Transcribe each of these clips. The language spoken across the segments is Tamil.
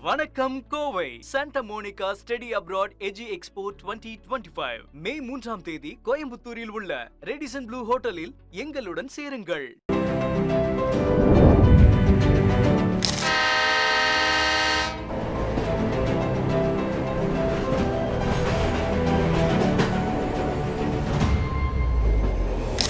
வணக்கம் Kovai Santa Monica study abroad edge expo 2025 May 3ஆம் தேதி கோயம்புத்தூரில் உள்ள ரெடிசன் ப்ளூ ஹோட்டலில் எங்களுடன் சேருங்கள்.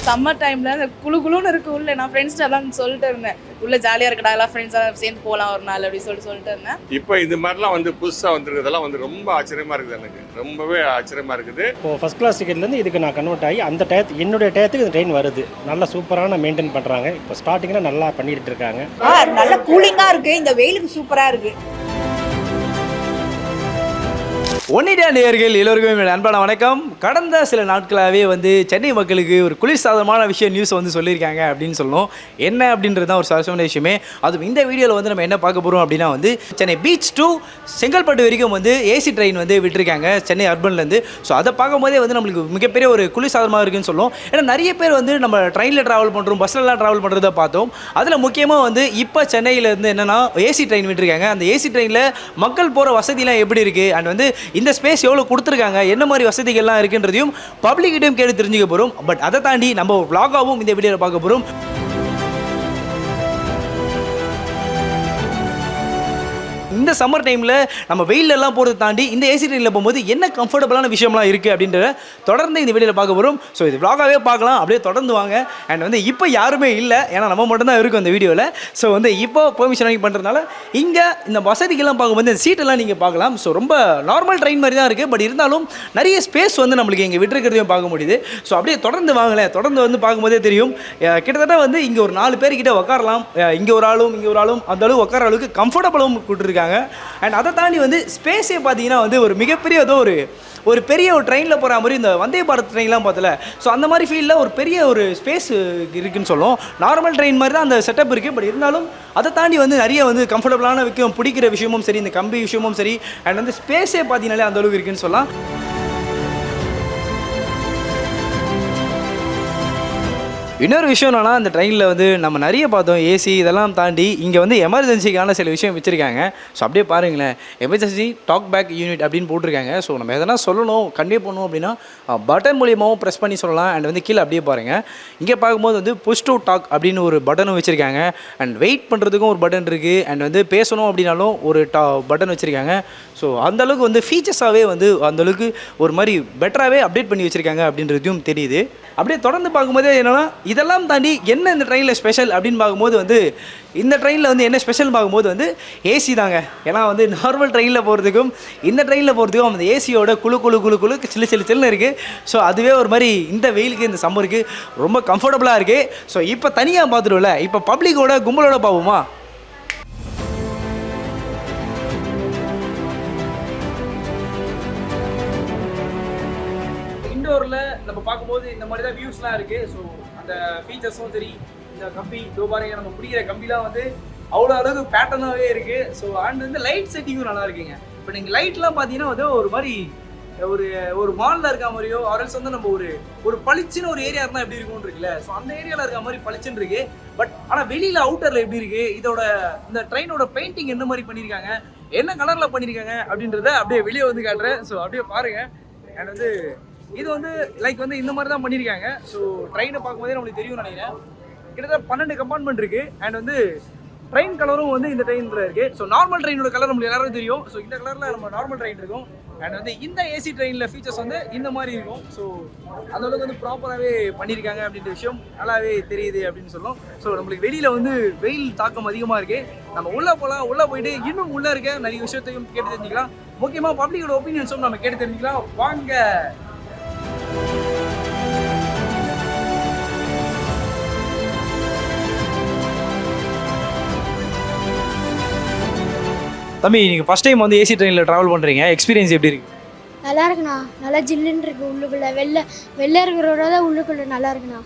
சம்மர் டைமில் அந்த குழுன்னு இருக்கு உள்ள. நான் ஃப்ரெண்ட்ஸ்ட்டு எல்லாம் சொல்லிட்டு இருந்தேன், உள்ள ஜாலியாக இருக்கடா எல்லாம் ஃப்ரெண்ட்ஸாக சேர்ந்து போகலாம் ஒரு நாள் அப்படி சொல்லிட்டு இருந்தேன். இப்போ இது மாதிரிலாம் புதுசாக வந்துருக்கிறதெல்லாம் ரொம்ப ஆச்சரியமாக இருக்குது. எனக்கு ரொம்பவே ஆச்சரியமாக இருக்குது. இப்போ ஃபஸ்ட் கிளாஸ் டிக்கெட்லேருந்து இதுக்கு நான் கன்வெர்ட் ஆகி அந்த என்னுடைய டயத்துக்கு இந்த ட்ரெயின் வருது. நல்லா சூப்பரான மெயின்டைன் பண்ணுறாங்க. இப்போ ஸ்டார்டிங்கில் நல்லா பண்ணிட்டு இருக்காங்க. நல்ல கூலிங்காக இருக்குது, இந்த வெயிலுக்கு சூப்பராக இருக்குது. ஒன்னிடா நேயர்கள் எல்லோருக்குமே அன்பான வணக்கம். கடந்த சில நாட்களாகவே சென்னை மக்களுக்கு ஒரு குளிர்சாதனமான நியூஸ் சொல்லியிருக்காங்க அப்படின்னு சொல்லணும். என்ன அப்படின்றது தான் ஒரு சுவாரஸ்யமான விஷயமே. அதுவும் இந்த வீடியோவில் நம்ம என்ன பார்க்க போகிறோம் அப்படின்னா சென்னை பீச் டு செங்கல்பட்டு வரைக்கும் ஏசி ட்ரெயின் விட்டுருக்காங்க சென்னை அர்பன்லேருந்து. ஸோ அதை பார்க்கும்போதே நம்மளுக்கு மிகப்பெரிய ஒரு குளிர்சாதனமாக இருக்குன்னு சொல்லுவோம். ஏன்னா நிறைய பேர் நம்ம ட்ரெயினில் ட்ராவல் பண்ணுறோம், பஸ்லலாம் ட்ராவல் பண்ணுறதை பார்த்தோம். அதில் முக்கியமாக இப்போ சென்னையிலேருந்து என்னென்னா ஏசி ட்ரெயின் விட்டுருக்காங்க. அந்த ஏசி ட்ரெயினில் மக்கள் போகிற வசதிலாம் எப்படி இருக்குது அண்ட் இந்த ஸ்பேஸ் எவ்வளோ கொடுத்துருக்காங்க, என்ன மாதிரி வசதிகள்லாம் இருக்குன்றதையும் பப்ளிக்கிட்டையும் கேட்டு தெரிஞ்சுக்க போகிறோம். பட் அதை தாண்டி நம்ம vlog-ஆவும் இந்த வீடியோவில் பார்க்க போகிறோம். இந்த சம்மர் டைமில் நம்ம வெயிலெல்லாம் போகிறத தாண்டி இந்த ஏசி ட்ரெயினில் போகும்போது என்ன கம்ஃபர்டபுளான விஷயம்லாம் இருக்குது அப்படின்றத தொடர்ந்து இந்த வீடியோவில் பார்க்க போகிறோம். ஸோ இது vlog-ஆகவே பார்க்கலாம், அப்படியே தொடர்ந்து வாங்க. அண்ட் இப்போ யாருமே இல்லை, ஏன்னா நம்ம மட்டும்தான் இருக்கும் இந்த வீடியோவில். ஸோ இப்போ பெர்மிஷன் வாங்கி பண்ணுறதுனால இங்கே இந்த வசதிகள்லாம் பார்க்கும்போது இந்த சீட்டெல்லாம் நீங்கள் பார்க்கலாம். ஸோ ரொம்ப நார்மல் ட்ரெயின் மாதிரி தான் இருக்குது. பட் இருந்தாலும் நிறைய ஸ்பேஸ் நம்மளுக்கு இங்கே விட்டுருக்கிறதையும் பார்க்க முடியுது. ஸோ அப்படியே தொடர்ந்து வாங்கலேன். தொடர்ந்து பார்க்கும்போதே தெரியும். கிட்டத்தட்ட இங்கே ஒரு 4 பேர்கிட்ட உட்காரலாம். இங்கே ஒரு ஆளும் இங்கே ஒரு ஆளும் அந்த அளவுக்கு உட்கார அளவுக்கு கம்ஃபர்டபுளும் கொடுத்துருக்காங்க. அண்ட் அதை தாண்டி ஸ்பேஸே பார்த்தீங்கன்னா ஒரு மிகப்பெரிய ஒரு பெரிய ஒரு ட்ரெயினில் போகிற மாதிரி இந்த வந்தே பாரத் ட்ரெயின்லாம் பார்த்தல. ஸோ அந்த மாதிரி ஃபீல்டில் ஒரு பெரிய ஒரு ஸ்பேஸ் இருக்குதுன்னு சொல்லும். நார்மல் ட்ரெயின் மாதிரி தான் அந்த செட்டப் இருக்குது. பட் இருந்தாலும் அதை தாண்டி நிறைய கம்ஃபர்டபுளான பிடிக்கிற விஷயமும் சரி, இந்த கம்பி விஷயமும் சரி, அண்ட் ஸ்பேஸே பார்த்தீங்கன்னாலே அந்த அளவுக்கு இருக்குன்னு சொல்லலாம். இன்னொரு விஷயம் என்னன்னா, இந்த ட்ரெயினில் நம்ம நிறைய பார்த்தோம் ஏசி இதெல்லாம் தாண்டி இங்கே எமர்ஜென்சிக்கான சில விஷயம் வச்சுருக்காங்க. ஸோ அப்படியே பாருங்களேன், எமர்ஜென்சி டாக் பேக் யூனிட் அப்படின்னு போட்டிருக்காங்க. ஸோ நம்ம எதனா சொல்லணும் கண்டிப்பாக பண்ணணும் அப்படின்னா பட்டன் மூலியமாகவும் ப்ரெஸ் பண்ணி சொல்லலாம். அண்ட் கீழே அப்படியே பாருங்கள், இங்கே பார்க்கும்போது புஷ் டு டாக் அப்படின்னு ஒரு பட்டனும் வச்சுருக்காங்க. அண்ட் வெயிட் பண்ணுறதுக்கும் ஒரு பட்டன் இருக்குது. அண்ட் பேசணும் அப்படின்னாலும் ஒரு பட்டன் வச்சுருக்காங்க. ஸோ அந்தளவுக்கு ஃபீச்சர்ஸாகவே அந்தளவுக்கு ஒரு மாதிரி பெட்டராகவே அப்டேட் பண்ணி வச்சுருக்காங்க அப்படின்றதையும் தெரியுது. அப்படியே தொடர்ந்து பார்க்கும்போது என்னென்னா, இதெல்லாம் தாண்டி என்ன இந்த ட்ரெயினில் ஸ்பெஷல் அப்படின்னு பார்க்கும்போது இந்த ட்ரெயினில் என்ன ஸ்பெஷல் பார்க்கும்போது ஏசி தாங்க. ஏன்னா நார்மல் ட்ரெயினில் போகிறதுக்கும் இந்த ட்ரெயினில் போகிறதுக்கும் அந்த ஏசியோட குழு சில்லுன்னு இருக்குது. ஸோ அதுவே ஒரு மாதிரி இந்த வெயிலுக்கு இந்த சம்மருக்கு ரொம்ப கம்ஃபர்டபுளாக இருக்குது. ஸோ இப்போ தனியாக பார்த்துடும்ல, இப்போ பப்ளிக்கோட கும்பலோட பார்ப்போமா? இண்டோரில் நம்ம பார்க்கும்போது இந்த மாதிரி தான் வியூஸ்லாம் இருக்குது. ஸோ அந்த ஃபீச்சர்ஸும் சரி, இந்த கம்பி பாருங்க, நம்ம பிடிக்கிற கம்பிலாம் அவ்வளோ அளவுக்கு பேட்டர்னாகவே இருக்குது. ஸோ அண்ட் லைட் செட்டிங்கும் நல்லா இருக்குங்க. இப்போ நீங்கள் லைட்லாம் பார்த்தீங்கன்னா ஒரு மாதிரி ஒரு மாலில் இருக்க மாதிரியோ ஆரல்ஸ் நம்ம ஒரு பளிச்சுன்னு ஒரு ஏரியா இருந்தால் எப்படி இருக்கும்னு இருக்குல்ல. ஸோ அந்த ஏரியாவில் இருக்க மாதிரி பளிச்சுன்னு இருக்கு. பட் ஆனால் வெளியில் அவுட்டரில் எப்படி இருக்குது, இதோட இந்த ட்ரெயினோட பெயிண்டிங் என்ன மாதிரி பண்ணியிருக்காங்க, என்ன கலரில் பண்ணியிருக்காங்க அப்படின்றத அப்படியே வெளியே காட்டுறேன். ஸோ அப்படியே பாருங்கள். அண்ட் இது லைக் இந்த மாதிரி தான் பண்ணியிருக்காங்க. ஸோ ட்ரெயினை பார்க்கும்போதே நம்மளுக்கு தெரியும் நினைக்கிறேன். கிட்டத்தட்ட 12 கம்பார்ட்மெண்ட் இருக்குது. அண்ட் ட்ரெயின் கலரும் இந்த ட்ரெயினில் இருக்குது. ஸோ நார்மல் ட்ரெயினோட கலர் நம்மளுக்கு எல்லாரும் தெரியும். ஸோ இந்த கலரில் நம்ம நார்மல் ட்ரெயின் இருக்கும். அண்ட் இந்த ஏசி ட்ரெயினில் ஃபீச்சர்ஸ் இந்த மாதிரி இருக்கும். ஸோ அந்தளவுக்கு ப்ராப்பராகவே பண்ணியிருக்காங்க அப்படின்ற விஷயம் நல்லாவே தெரியுது அப்படின்னு சொல்லலாம். ஸோ நம்மளுக்கு வெளியில் வெயில் தாக்கம் அதிகமாக இருக்குது. நம்ம உள்ளே போகலாம், உள்ளே போயிட்டு இன்னும் உள்ளே இருக்க நிறைய விஷயத்தையும் கேட்டு தெரிஞ்சுக்கலாம். முக்கியமாக பப்ளிக்கோட ஒப்பீனியன்ஸும் நம்ம கேட்டு தெரிஞ்சுக்கலாம். வாங்க. தம்பி, நீங்கள் ஃபஸ்ட் டைம் ஏசி ட்ரெயினில் ட்ராவல் பண்ணுறீங்க, எக்ஸ்பீரியன்ஸ் எப்படி இருக்குது? நல்லா இருக்குண்ணா, நல்லா ஜில்லுன்னு இருக்கு. உள்ளுக்குள்ளே வெளில இருக்கிறோட தான் உள்ளுக்குள்ளே நல்லா இருக்குண்ணா.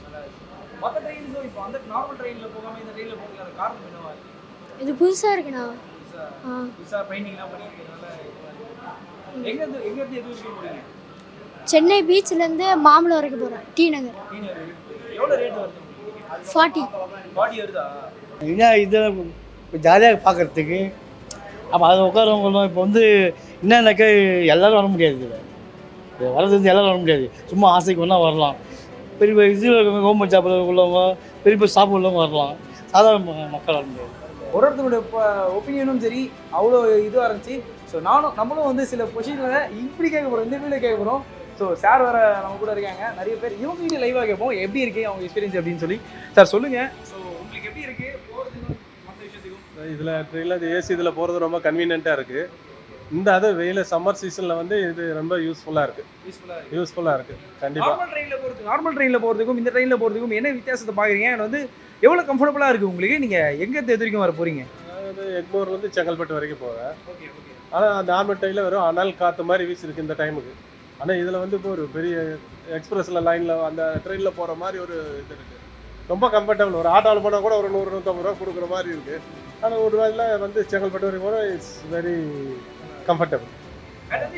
இது புதுசாக இருக்குண்ணா. சென்னை பீச்சிலேருந்து மாம்பழம் வரைக்கும் போகிறேன், டி நகர். 40. இது ஜாலியாக பார்க்குறதுக்கு அப்போ அதில் உட்காரவங்களும் இப்போ வந்து என்னன்னாக்கா எல்லோரும் வர முடியாது இதில் வரது வந்து எல்லோரும் வர முடியாது. சும்மா ஆசைக்கு ஒன்றா வரலாம். பெரிய பெரிய இதில் இருக்கவங்க கவர்மெண்ட் ஜாப்பில் உள்ளவங்க பெரிய பெரிய ஸ்டாஃப் உள்ளவங்க வரலாம். சாதாரண மக்கள் வர முடியாது. ஒருத்தருடைய ஒப்பீனியனும் சரி அவ்வளோ இதுவாக இருந்துச்சு. ஸோ நம்மளும் வந்து சில பொசிஷனில் இப்படி கேட்க போகிறோம், இந்த வீடியோ கேட்க போகிறோம். ஸோ சார் வேறு நம்ம கூட இருக்காங்க. நிறைய பேர் இவங்க வீடியோ லைவாக கேட்போம் எப்படி இருக்குது அவங்க எக்ஸ்பீரியன்ஸ் அப்படின்னு சொல்லி. சார் சொல்லுங்கள், ஸோ உங்களுக்கு எப்படி இருக்குது போகிறதுக்கும் மற்ற விஷயத்துக்கும்? இதில் ட்ரெயினில் ஏசி இதில் போகிறது ரொம்ப கன்வீனியண்ட்டாக இருக்குது. அது வெயில் சம்மர் சீசனில் வந்து இது ரொம்ப யூஸ்ஃபுல்லாக இருக்குது கண்டிப்பாக. நார்மல் ட்ரெயினில் போகிறதுக்கும் இந்த ட்ரெயினில் போகிறதுக்கும் என்ன வித்தியாசத்தை பார்க்குறீங்க? அது வந்து எவ்வளோ கம்ஃபர்டபுளாக இருக்குது உங்களுக்கு? நீங்கள் எங்கே எது வரைக்கும் வர போகிறீங்க? அதாவது எக்மோர்லேருந்து செங்கல்பட்டு வரைக்கும் போவேன். ஆனால் நார்மல் ட்ரெயினில் வெறும் அனல் காற்று மாதிரி வீசிருக்கு இந்த டைமுக்கு. ஆனால் இதில் வந்து இப்போ ஒரு பெரிய எக்ஸ்பிரஸில் லைனில் அந்த ட்ரெயினில் போகிற மாதிரி ஒரு இது இருக்குது. ரொம்ப கம்ஃபர்டபுள். ஒரு ஆட்டோவில் போனால் கூட ஒரு 100-150 ரூபா கொடுக்குற மாதிரி இருக்குது. ஆனால் ஒரு ரூபாயில் வந்து செங்கல்பட்டு வரைக்கும் போனால் இட்ஸ் வெரி கம்ஃபர்டபுள்.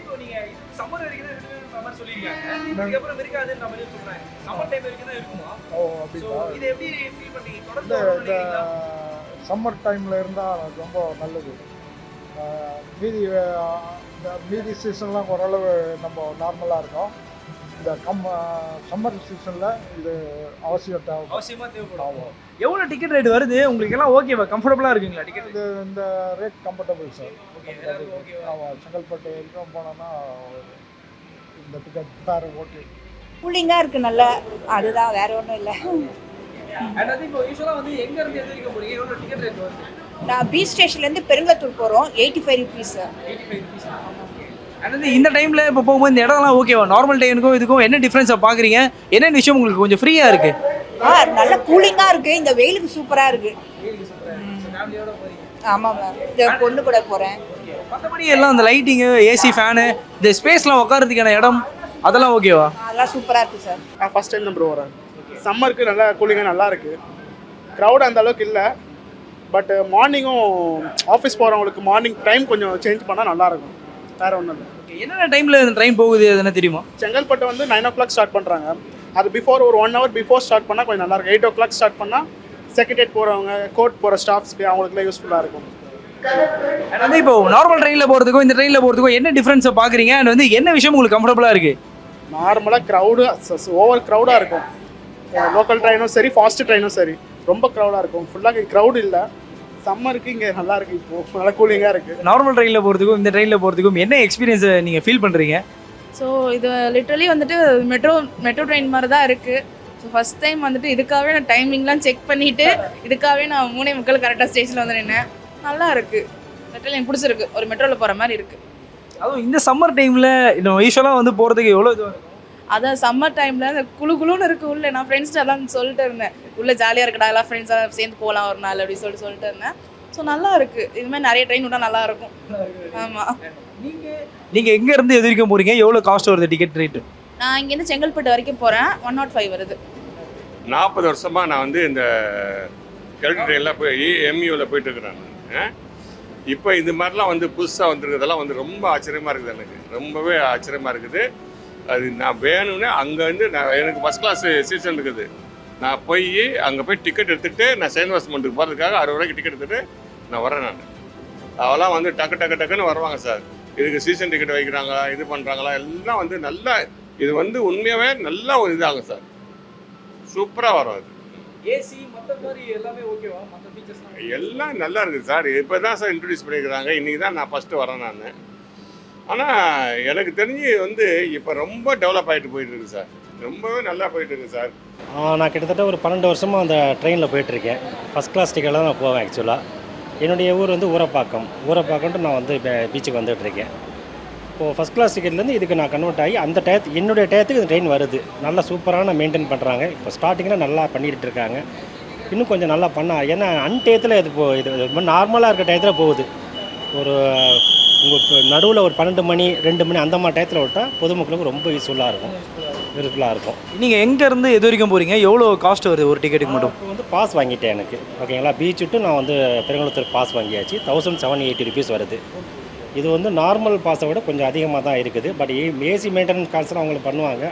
இப்போ நீங்கள் சம்மர் வரைக்கும் தான் இருக்குன்னு சொல்லியிருக்காங்க. இதுக்கப்புறம் இருக்காதுன்னு நம்ம சொல்கிறாங்க. சம்மர் டைம் வரைக்கும் தான் இருக்குமா? இது எப்படி ஃபீல் பண்ணி தொடர்ந்து சம்மர் டைமில் இருந்தால் ரொம்ப நல்லது. மீதி சீசன்லாம் ஓரளவு நம்ம நார்மலாக இருக்கோம். இந்த சம்மர் சீசனில் இது அவசியமாக தேவைப்படும். எவ்வளோ டிக்கெட் ரேட் வருது உங்களுக்கு எல்லாம்? ஓகேவா, கம்ஃபர்டபுளாக இருக்குங்களா டிக்கெட்? இது இந்த ரேட் கம்ஃபர்டபுள் சார். ஆமாம், செங்கல்பட்டு வரைக்கும் போனோன்னா இந்த டிக்கெட் ஃபேர் ஓகே. கூலிங்காக இருக்குது நல்லா, அதுதான் வேற ஒன்றும் இல்லை. இப்போ யூஸ்வலாக வந்து எங்கேருந்து எது வரைக்கும் போகிறீங்க? எவ்வளோ டிக்கெட் ரேட் வருது? நான் பீச் ஸ்டேஷன்லேருந்து பெருங்கத்தூர் போகிறோம். 85 ருபீஸ். இந்த டைமில் இப்போ போகும்போது இந்த இடம்லாம் ஓகேவா? நார்மல் டைமுக்கும் இதுக்கும் என்ன டிஃப்ரென்ஸை பார்க்குறீங்க? என்னென்ன விஷயம் உங்களுக்கு கொஞ்சம் ஃப்ரீயாக இருக்குது? நல்ல கூலிங்காக இருக்குது. இந்த வெயிலுக்கு சூப்பராக இருக்குது. ஆமாம் மேம், இந்த பொண்ணு கூட போகிறேன். மற்றபடி எல்லாம் இந்த லைட்டிங்கு, ஏசி, ஃபேனு, இந்த ஸ்பேஸ்லாம் உட்காரதுக்கான இடம் அதெல்லாம் ஓகேவா? அதெல்லாம் சூப்பராக இருக்குது சார். நான் ஃபஸ்ட் டைம் தான் ப்ரோ வரேன். சம்மருக்கு நல்லா கூலிங்காக நல்லா இருக்குது. க்ரௌட் அந்த அளவுக்கு இல்லை. பட் மார்னிங்கும் ஆஃபீஸ் போகிறவங்களுக்கு மார்னிங் டைம் கொஞ்சம் சேஞ்ச் பண்ணால் நல்லாயிருக்கும். வேறு ஒன்றும் இல்லை. என்னென்ன டைமில் இந்த ட்ரெயின் போகுது அது என்ன தெரியுமா? செங்கல்பட்டு வந்து 9 o'clock ஸ்டார்ட் பண்ணுறாங்க. அது பிஃபோர் ஒரு 1 hour பிஃபோர் ஸ்டார்ட் பண்ணால் கொஞ்சம் நல்லாயிருக்கும். 8 o'clock ஸ்டார்ட் பண்ணால் செக்ரட்டரியேட் போகிறவங்க, கோர்ட் போகிற ஸ்டாஃப்ஸ்க்கு அவங்களுக்குலாம் யூஸ்ஃபுல்லாக இருக்கும். வந்து இப்போ நார்மல் ட்ரெயினில் போகிறதுக்கும் இந்த ட்ரெயினில் போகிறதுக்கும் என்ன டிஃப்ரென்ஸை பார்க்குறீங்க? அண்ட் வந்து என்ன விஷயம் உங்களுக்கு கம்ஃபர்டபுளாக இருக்குது? நார்மலாக ஓவர் க்ரௌடாக இருக்கும். லோக்கல் ட்ரெயினும் சரி, ஃபாஸ்ட் ட்ரெயினும் சரி, ரொம்ப க்ரௌடாக இருக்கும். ஃபுல்லாக க்ரௌட் இல்லை. சம்மருக்கு இங்கே நல்லா இருக்குது. இப்போது நல்லா கூலிங்காக இருக்குது. நார்மல் ட்ரெயினில் போகிறதுக்கும் இந்த ட்ரெயினில் போகிறதுக்கும் என்ன எக்ஸ்பீரியன்ஸை நீங்கள் ஃபீல் பண்ணுறீங்க? ஸோ இது லிட்ரலி வந்துட்டு மெட்ரோ ட்ரெயின் மாதிரி தான் இருக்குது. ஸோ ஃபஸ்ட் டைம் வந்துட்டு இதுக்காகவே நான் டைமிங்லாம் செக் பண்ணிவிட்டு இதுக்காகவே நான் 3:45 கரெக்டாக ஸ்டேஷனில் வந்து நின்னேன். நல்லா இருக்குது. லிட்ரலி எனக்கு பிடிச்சிருக்கு. ஒரு மெட்ரோவில் போகிற மாதிரி இருக்குது. அதுவும் இந்த சம்மர் டைமில் இன்னும் யூஸ்வலாக வந்து போகிறதுக்கு எவ்வளோ இது இருக்கும்? அதான் சம்மர் டைமில் அந்த குளுன்னு இருக்குது உள்ளே. நான் ஃப்ரெண்ட்ஸ்ட்டு எல்லாம் சொல்லிட்டு இருந்தேன், உள்ளே ஜாலியாக இருக்கடா, எல்லாம் ஃப்ரெண்ட்ஸாக சேர்ந்து போகலாம் ஒரு நாள் அப்படி சொல்லிட்டு இருந்தேன். ஸோ நல்லா இருக்குது. இதுமாதிரி நிறைய ட்ரெயின் விட்டால் நல்லா இருக்கும். ஆமாம். நீங்கள் எங்கேருந்து எது வரைக்கும் போகிறீங்க? எவ்வளோ காஸ்ட் வருது டிக்கெட் ரேட்டு? நான் இங்கேருந்து செங்கல்பட்டு வரைக்கும் போகிறேன். 105 வருது. 40 வருஷமாக நான் வந்து இந்த கெல்ட் ட்ரெயினில் போய் எம்யூவில் போயிட்டு இருக்கிறேன். இப்போ இது மாதிரிலாம் வந்து புதுசாக வந்துருக்கிறதெல்லாம் வந்து ரொம்ப ஆச்சரியமாக இருக்குது. எனக்கு ரொம்பவே ஆச்சரியமாக இருக்குது. அது நான் வேணும்னே அங்கேருந்து எனக்கு ஃபஸ்ட் கிளாஸ் சீசன் இருக்குது. நான் போய் அங்கே போய் டிக்கெட் எடுத்துகிட்டு நான் சைன்வாஸ்மெண்ட்டுக்கு போகிறதுக்காக 60 ரூபாய்க்கு டிக்கெட் எடுத்துகிட்டு நான் வரேன். நான் அவெல்லாம் வந்து டக்குன்னு வருவாங்க சார். இதுக்கு சீசன் டிக்கெட் வைக்கிறாங்களா, இது பண்ணுறாங்களா, எல்லாம் வந்து நல்லா, இது வந்து உண்மையாகவே நல்லா ஒரு இதாகும் சார். சூப்பராக வரும். அது ஏசி மற்ற மாதிரி எல்லாமே ஓகேவா? மற்ற ஃபீச்சர்ஸ்லாம் எல்லாம் நல்லா இருக்குது சார். இப்போ தான் சார் இன்ட்ரடியூஸ் பண்ணியிருக்கிறாங்க. இன்றைக்கி தான் நான் ஃபஸ்ட்டு வரேன் நான். ஆனால் எனக்கு தெரிஞ்சு வந்து இப்போ ரொம்ப டெவலப் ஆகிட்டு போயிட்டுருக்கு சார். ரொம்பவே நல்லா போயிட்டுருக்கு சார். நான் கிட்டத்தட்ட ஒரு 12 வருஷமாக அந்த ட்ரெயினில் போயிட்டுருக்கேன். ஃபஸ்ட் கிளாஸ் டிக்கெட்டில் தான் நான் போவேன். ஆக்சுவலாக என்னுடைய ஊர் வந்து ஊரப்பாக்கம்ட்டு நான் வந்து பீச்சுக்கு வந்துட்டுருக்கேன். இப்போது ஃபஸ்ட் கிளாஸ் டிக்கெட்லேருந்து இதுக்கு நான் கன்வெர்ட் ஆகி அந்த என்னுடைய டயத்துக்கு இந்த ட்ரெயின் வருது. நல்லா சூப்பரான மெயின்டைன் பண்ணுறாங்க. இப்போ ஸ்டார்டிங்கில் நல்லா பண்ணிக்கிட்டு இருக்காங்க. இன்னும் கொஞ்சம் நல்லா ஏன்னா அன்டயத்தில் இது ரொம்ப நார்மலாக இருக்க டயத்தில் போகுது. ஒரு உங்கள் நடுவில் ஒரு 12 மணி 2 மணி அந்த மாதிரி டயத்தில் விட்டால் பொதுமக்களுக்கு ரொம்ப யூஸ்ஃபுல்லாக இருக்கும். நீங்கள் எங்கேருந்து எது வரைக்கும் போகிறீங்க? எவ்வளோ காஸ்ட் வருது ஒரு டிக்கெட்டுக்கு மட்டும்? இப்போ வந்து பாஸ் வாங்கிட்டேன் எனக்கு. ஓகேங்களா, பீச் விட்டு நான் வந்து பெருங்குளத்தூர் பாஸ் வாங்கியாச்சு. 1780 ருபீஸ் வருது. இது வந்து நார்மல் பாஸை விட கொஞ்சம் அதிகமாக தான் இருக்குது. பட் ஏசி மெயின்டெனன்ஸ் கால்ஸ்லாம் அவங்களுக்கு பண்ணுவாங்க.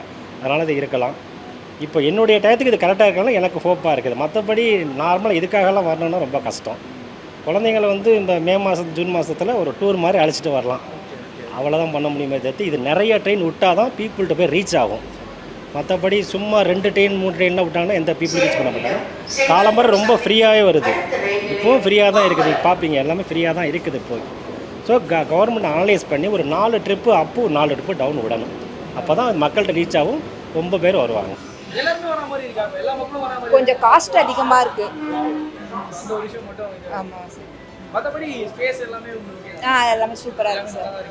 அதனால் இது இருக்கலாம். இப்போ என்னுடைய டயத்துக்கு இது கரெக்டாக இருக்கலாம். எனக்கு ஹோப்பாக இருக்குது. மற்றபடி நார்மலாக இதுக்காகலாம் வரணுன்னா ரொம்ப கஷ்டம். குழந்தைங்களை வந்து இந்த மே மாதம் ஜூன் மாதத்தில் ஒரு டூர் மாதிரி அழைச்சிட்டு வரலாம், அவ்வளோதான் பண்ண முடியுமே தவிர்த்து இது நிறைய ட்ரெயின் விட்டால் தான் பீப்புள்கிட்ட போய் ரீச் ஆகும். மற்றபடி சும்மா 2 ட்ரெயின் 3 ட்ரெயின்லாம் விட்டாங்கன்னா எந்த பீப்புள் ரீச் பண்ண மாட்டாங்க. காலம்பரை ரொம்ப ஃப்ரீயாகவே வருது, இப்போவும் ஃப்ரீயாக தான் இருக்குது, நீங்கள் பார்ப்பீங்க எல்லாமே ஃப்ரீயாக தான் இருக்குது இப்போ. ஸோ கவர்மெண்ட் அனலைஸ் பண்ணி ஒரு 4 ட்ரிப்பு அப்பு 4 ட்ரிப்பு டவுன் விடணும், அப்போ தான் மக்கள்கிட்ட ரீச் ஆகும், ரொம்ப பேர் வருவாங்க. எல்லாருமே வர மாதிரி இருக்காங்க, எல்லா மக்களும் வர மாதிரி. கொஞ்சம் காஸ்ட் அதிகமாக இருக்குது. அந்த ஒரு விஷயம் மட்டும். ஆமாம் சார். மற்றபடி ஸ்பேஸ் எல்லாமே உங்களுக்கு எல்லாமே சூப்பராக இருக்குது சார்.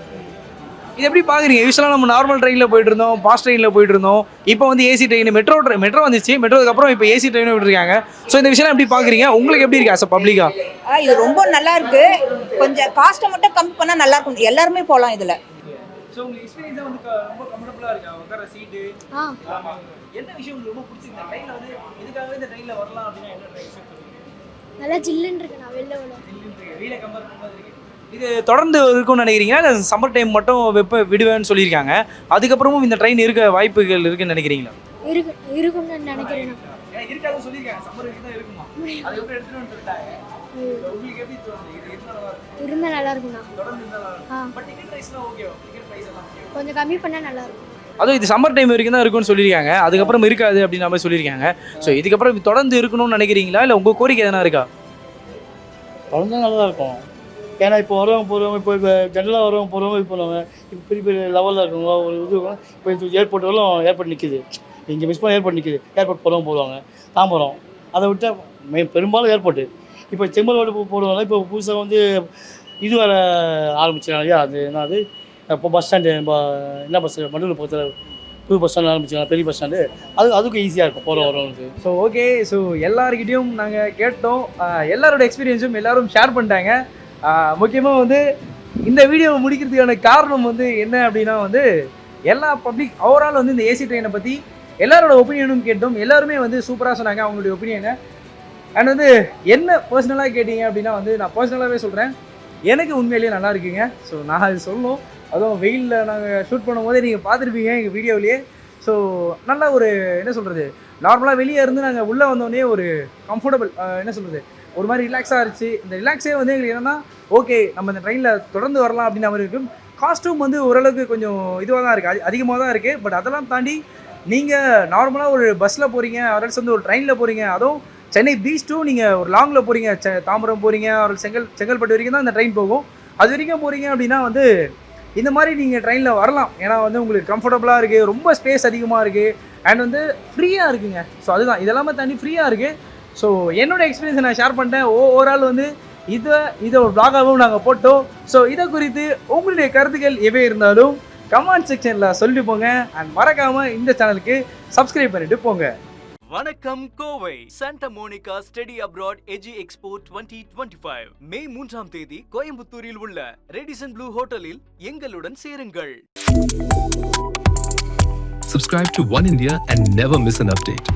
இது எப்படி பார்க்குறீங்க? யூஸ்வலாக நம்ம நார்மல் ட்ரெயினில் போயிட்டு இருந்தோம், பாஸ் ட்ரெயினில் போயிட்டு இருந்தோம், இப்போ வந்து ஏசி ட்ரெயின், மெட்ரோ வந்துச்சு, மெட்ரோக்கு அப்புறம் இப்போ ஏசி ட்ரெயினும் விட்டுருக்காங்க. ஸோ இந்த விஷயம் எப்படி பார்க்குறீங்க? உங்களுக்கு எப்படி இருக்கு as a பப்ளிக்கா? இது ரொம்ப நல்லா இருக்கு. கொஞ்சம் காஸ்ட்டை மட்டும் கம்மி பண்ணால் நல்லா இருக்கும், எல்லாருமே போகலாம் இதில். ஸோ உங்களுக்கு எக்ஸ்பீரியன்ஸாக வந்து ரொம்ப கம்ஃபர்டபுளாக இருக்கா? உட்கார சீட்டு என்ன விஷயம் உங்களுக்கு ரொம்ப பிடிச்சிருக்கு ட்ரெயினில் வந்து? இதுக்காகவே இந்த ட்ரெயினில் வரலாம் அப்படின்னா என்ன ட்ரெயின் சொல்லுங்க? நல்லா ஜில்லுன்னு இருக்கு. நான் வெளில வீலை கம்பேர் பண்ணும்போது இருக்கு. இது தொடர்ந்து இருக்கும்னு நினைக்கிறீங்களா, இல்லை சம்மர் டைம் மட்டும் விடுவேன்னு சொல்லியிருக்காங்க, அதுக்கப்புறமும் இந்த ட்ரெயின் இருக்க வாய்ப்புகள் இருக்குன்னு நினைக்கிறீங்களா? இருக்கும்னு நினைக்கிறேன். இருக்காதுன்னு சொல்லியிருக்காங்க, சம்மர் வரைக்கும் தான் இருக்குமா, அது எப்படி எடுத்துட்டு சொல்லிட்டாங்க. உங்களுக்கு எப்படி தோணுது? இது இருந்தால் நல்லா இருக்கும்ண்ணா. தொடர்ந்து இருந்தாலும் பட் டிக்கெட் ப்ரைஸ்லாம் ஓகேவா? டிக்கெட் ப்ரைஸ் எல்லாம் கொஞ்சம் கம்மி பண்ணால் நல்லா இருக்கும். அதுவும் இது சம்மர் டைம் வரைக்கும் தான் இருக்கும்னு சொல்லியிருக்காங்க, அதுக்கப்புறம் இருக்காது அப்படின்ற மாதிரி சொல்லியிருக்காங்க. ஸோ இதுக்கப்புறம் இது தொடர்ந்து இருக்கணும்னு நினைக்கிறீங்களா, இல்லை உங்கள் கோரிக்கை எதனா இருக்கா? தொடர்ந்து நல்லா இருக்கும். ஏன்னா இப்போ வரவங்க போகிறவங்க, இப்போ ஜென்ரலாக வரவங்க போகிறவங்க, இது பண்ணுவாங்க, இப்போ பெரிய பெரிய லெவலில் இருக்கவங்க ஒரு இது இப்போ இந்த ஏர்போர்ட் வரலாம், ஏர்போர்ட் நிற்கிது, இங்கே மிஸ் பண்ண ஏர்போர்ட் நிற்கிது, ஏர்போர்ட் போகிறவங்க போடுவாங்க, தாம்பரம், அதை விட்டால் பெரும்பாலும் ஏர்போர்ட்டு. இப்போ செம்மலோடு போடுவாங்க. இப்போ புதுசாக வந்து இது வர ஆரம்பிச்சிருக்காங்க இல்லையா, அது என்னது இப்போ பஸ் ஸ்டாண்டு, என்ன பஸ் மண்டூரில் பக்கத்தில் புது பஸ் ஸ்டாண்ட் ஆரம்பிச்சிருக்காங்க, பெரிய பஸ் ஸ்டாண்டு, அதுக்கும் ஈஸியாக இருக்கும் போகிற வரவங்களுக்கு. ஸோ ஓகே, ஸோ எல்லாருக்கிட்டையும் நாங்கள் கேட்டோம், எல்லாரோட எக்ஸ்பீரியன்ஸும் எல்லாரும் ஷேர் பண்ணிட்டாங்க. முக்கியமாக வந்து இந்த வீடியோவை முடிக்கிறதுக்கான காரணம் வந்து என்ன அப்படின்னா வந்து எல்லா பப்ளிக் ஓவரால் வந்து இந்த ஏசி ட்ரெயினை பற்றி எல்லாரோட ஒப்பீனியனும் கேட்டோம். எல்லாருமே வந்து சூப்பராக சொன்னாங்க அவங்களுடைய ஒப்பீனியனை. அண்ட் வந்து என்ன பர்சனலாக கேட்டிங்க அப்படின்னா வந்து நான் பர்சனலாகவே சொல்கிறேன், எனக்கு உண்மையிலேயே நல்லா இருக்குங்க. ஸோ நான் அது சொல்லணும், அதுவும் வெயிலில் நாங்கள் ஷூட் பண்ணும் போதே நீங்கள் பார்த்துருப்பீங்க எங்கள் வீடியோவிலேயே. ஸோ நல்ல ஒரு என்ன சொல்கிறது, நார்மலாக வெளியே இருந்து நாங்கள் உள்ளே வந்தோடனே ஒரு கம்ஃபர்டபுள் என்ன சொல்கிறது, ஒரு மாதிரி ரிலாக்ஸாக இருந்துச்சு. இந்த ரிலாக்ஸே வந்து எங்களுக்கு என்னென்னா ஓகே நம்ம இந்த ட்ரெயினில் தொடர்ந்து வரலாம் அப்படின்ற மாதிரி இருக்கும். காஸ்ட்யூம் வந்து ஓரளவுக்கு கொஞ்சம் இதுவாக தான் இருக்குது, அதிகமாக தான் இருக்குது. பட் அதெல்லாம் தாண்டி நீங்கள் நார்மலாக ஒரு பஸ்ஸில் போகிறீங்க, அரல்ஸ் வந்து ஒரு ட்ரெயினில் போகிறீங்க, அதுவும் சென்னை பீச் டூ நீங்கள் ஒரு லாங்கில் போகிறீங்க, தாம்பரம் போகிறீங்க, ஒரு செங்கல்பட்டு வரைக்கும் தான் இந்த ட்ரெயின் போகும், அது வரைக்கும் போகிறீங்க அப்படின்னா வந்து இந்த மாதிரி நீங்கள் ட்ரெயினில் வரலாம். ஏன்னா வந்து உங்களுக்கு கம்ஃபர்டபுளாக இருக்குது, ரொம்ப ஸ்பேஸ் அதிகமாக இருக்குது, அண்ட் வந்து ஃப்ரீயாக இருக்குங்க. ஸோ அதுதான், இதெல்லாமே தாண்டி ஃப்ரீயாக இருக்குது. ஸோ என்னோடய எக்ஸ்பீரியன்ஸை நான் ஷேர் பண்ணிட்டேன். ஓவரால் வந்து இதை ஒரு ப்ளாகாகவும் நாங்கள் போட்டோம். ஸோ இதை குறித்து உங்களுடைய கருத்துக்கள் எவை இருந்தாலும் கமெண்ட் செக்ஷனில் சொல்லிட்டு போங்க. அண்ட் மறக்காமல் இந்த சேனலுக்கு சப்ஸ்கிரைப் பண்ணிட்டு போங்க. வணக்கம் Kovai. Santa Monica study abroad edge expo 2025 May 3ஆம் தேதி கோயம்புத்தூரில் உள்ள ரெடிசன் ப்ளூ ஹோட்டலில் எங்களுடன் சேருங்கள். Subscribe to One India and never miss an update.